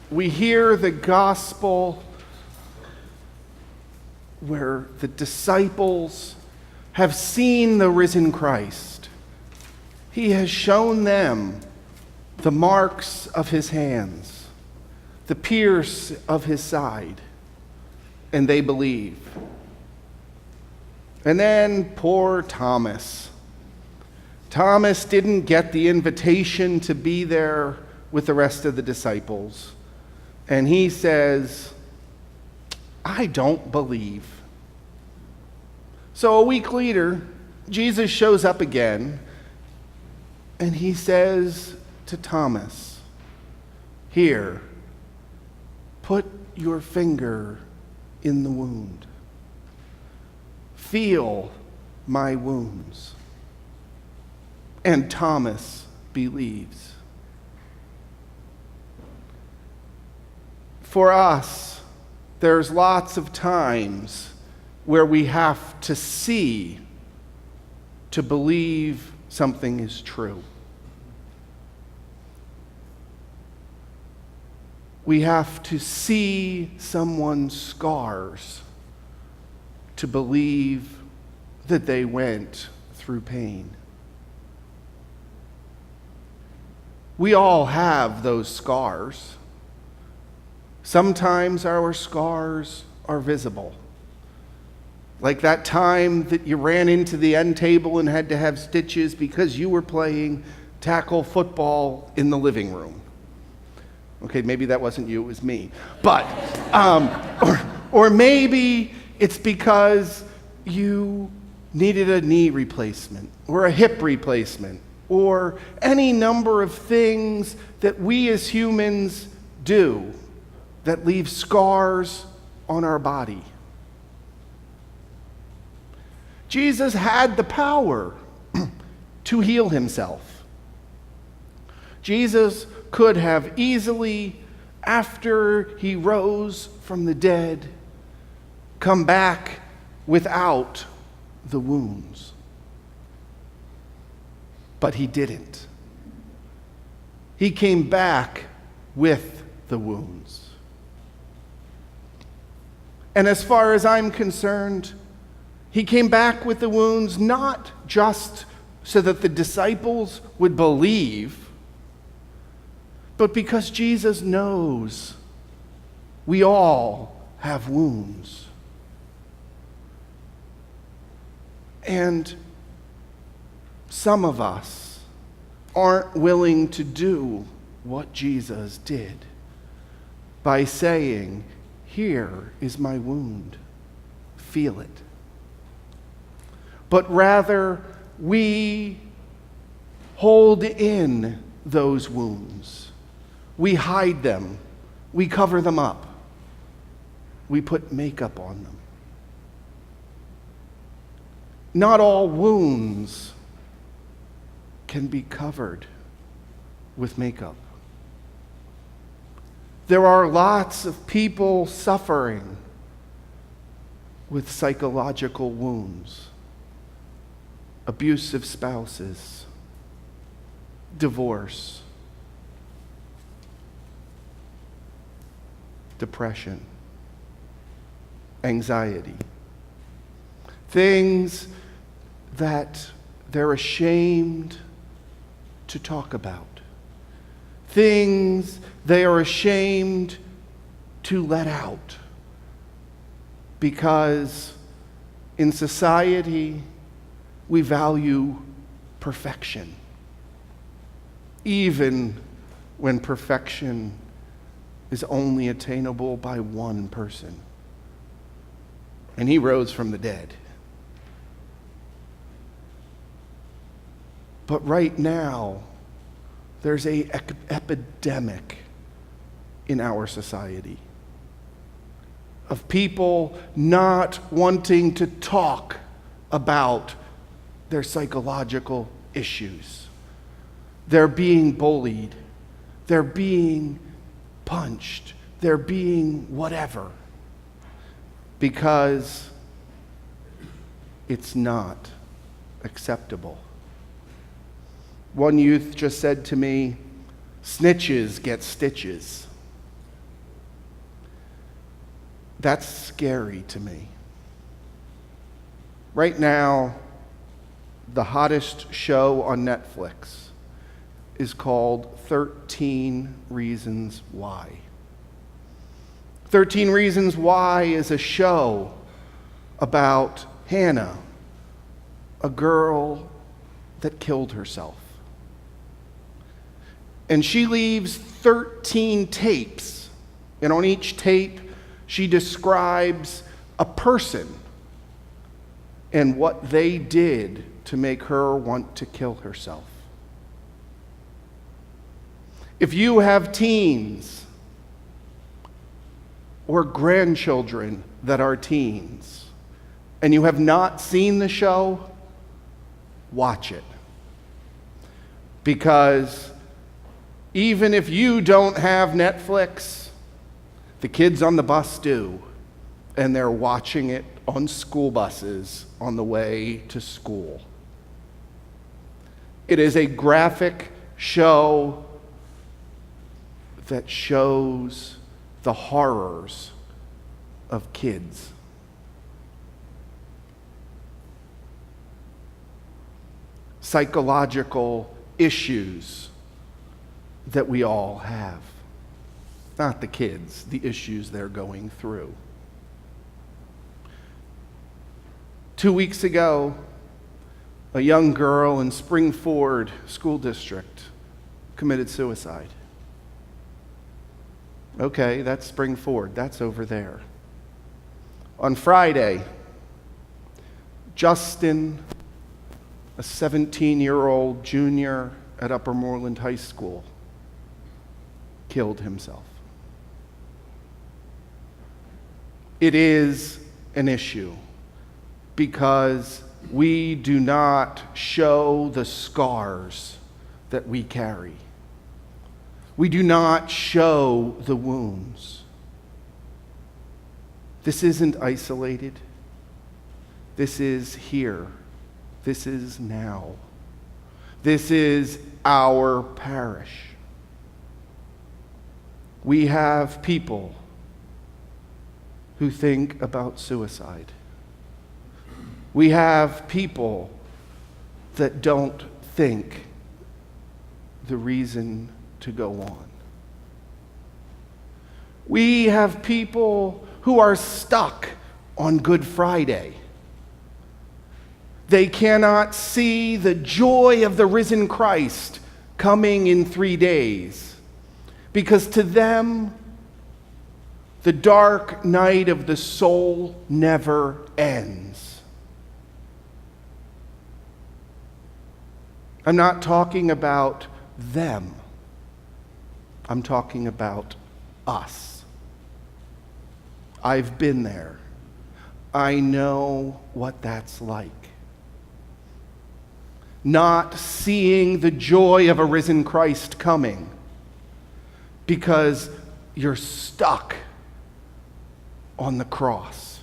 we hear the gospel where the disciples have seen the risen Christ. He has shown them the marks of his hands, the pierce of his side, and they believe. And then poor Thomas. Thomas didn't get the invitation to be there with the rest of the disciples. And he says, I don't believe. So a week later, Jesus shows up again, and he says to Thomas, here, put your finger in the wound. Feel my wounds. And Thomas believes. For us, there's lots of times where we have to see to believe something is true. We have to see someone's scars to believe that they went through pain. We all have those scars. Sometimes our scars are visible. Like that time that you ran into the end table and had to have stitches because you were playing tackle football in the living room. Okay, maybe that wasn't you, it was me. But, or maybe it's because you needed a knee replacement or a hip replacement or any number of things that we as humans do that leave scars on our body. Jesus had the power to heal himself. Jesus could have easily, after he rose from the dead, come back without the wounds. But he didn't. He came back with the wounds. And as far as I'm concerned, he came back with the wounds not just so that the disciples would believe, but because Jesus knows we all have wounds. And some of us aren't willing to do what Jesus did by saying, here is my wound, feel it. But rather, we hold in those wounds. We hide them. We cover them up. We put makeup on them. Not all wounds can be covered with makeup. There are lots of people suffering with psychological wounds. Abusive spouses, divorce, depression, anxiety. Things that they're ashamed to talk about. Things they are ashamed to let out. Because in society, we value perfection, even when perfection is only attainable by one person. And he rose from the dead. But right now, there's an epidemic in our society of people not wanting to talk about their psychological issues. They're being bullied. They're being punched. They're being whatever. Because it's not acceptable. One youth just said to me, snitches get stitches. That's scary to me. Right now, the hottest show on Netflix is called 13 Reasons Why. 13 Reasons Why is a show about Hannah, a girl that killed herself. And she leaves 13 tapes, and on each tape, she describes a person and what they did to make her want to kill herself. If you have teens or grandchildren that are teens and you have not seen the show, watch it. Because even if you don't have Netflix, the kids on the bus do, and they're watching it on school buses on the way to school. It is a graphic show that shows the horrors of kids. Psychological issues that we all have. Not the kids, the issues they're going through. 2 weeks ago, a young girl in Springford School District committed suicide. Okay, that's Springford, that's over there. On Friday, Justin, a 17-year-old junior at Upper Moreland High School, killed himself. It is an issue because we do not show the scars that we carry. We do not show the wounds. This isn't isolated. This is here. This is now. This is our parish. We have people who think about suicide. We have people that don't think the reason to go on. We have people who are stuck on Good Friday. They cannot see the joy of the risen Christ coming in 3 days, because to them, the dark night of the soul never ends. I'm not talking about them. I'm talking about us. I've been there. I know what that's like. Not seeing the joy of a risen Christ coming because you're stuck on the cross.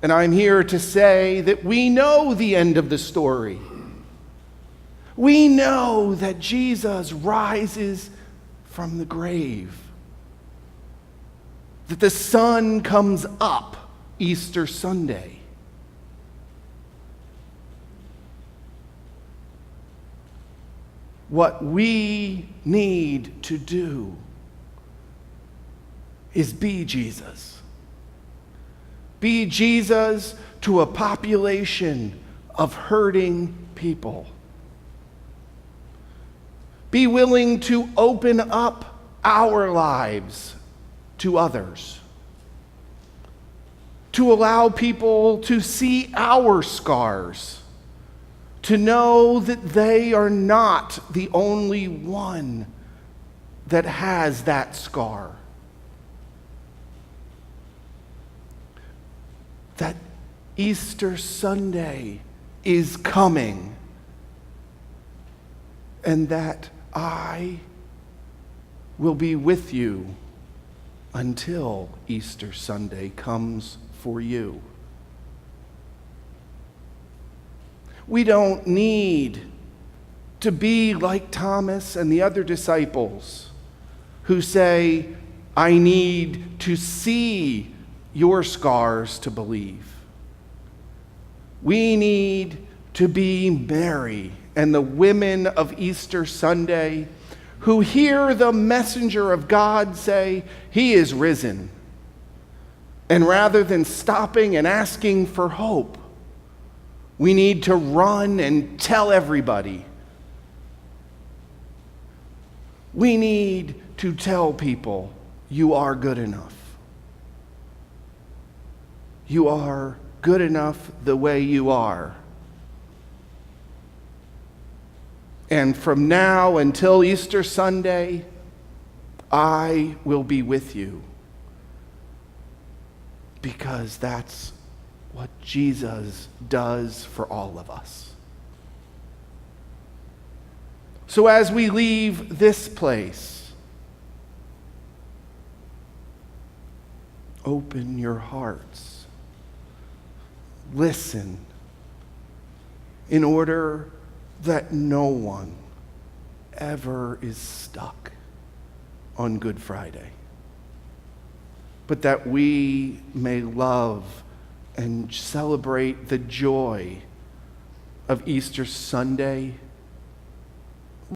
And I'm here to say that we know the end of the story. We know that Jesus rises from the grave, that the sun comes up Easter Sunday. What we need to do is be Jesus. Be Jesus to a population of hurting people. Be willing to open up our lives to others. To allow people to see our scars. To know that they are not the only one that has that scar. That Easter Sunday is coming, and that I will be with you until Easter Sunday comes for you. We don't need to be like Thomas and the other disciples who say, I need to see your scars to believe. We need to be Mary and the women of Easter Sunday who hear the messenger of God say, "He is risen." And rather than stopping and asking for hope, we need to run and tell everybody. We need to tell people, you are good enough. You are good enough the way you are. And from now until Easter Sunday, I will be with you. Because that's what Jesus does for all of us. So as we leave this place, open your hearts. Listen, in order that no one ever is stuck on Good Friday, but that we may love and celebrate the joy of Easter Sunday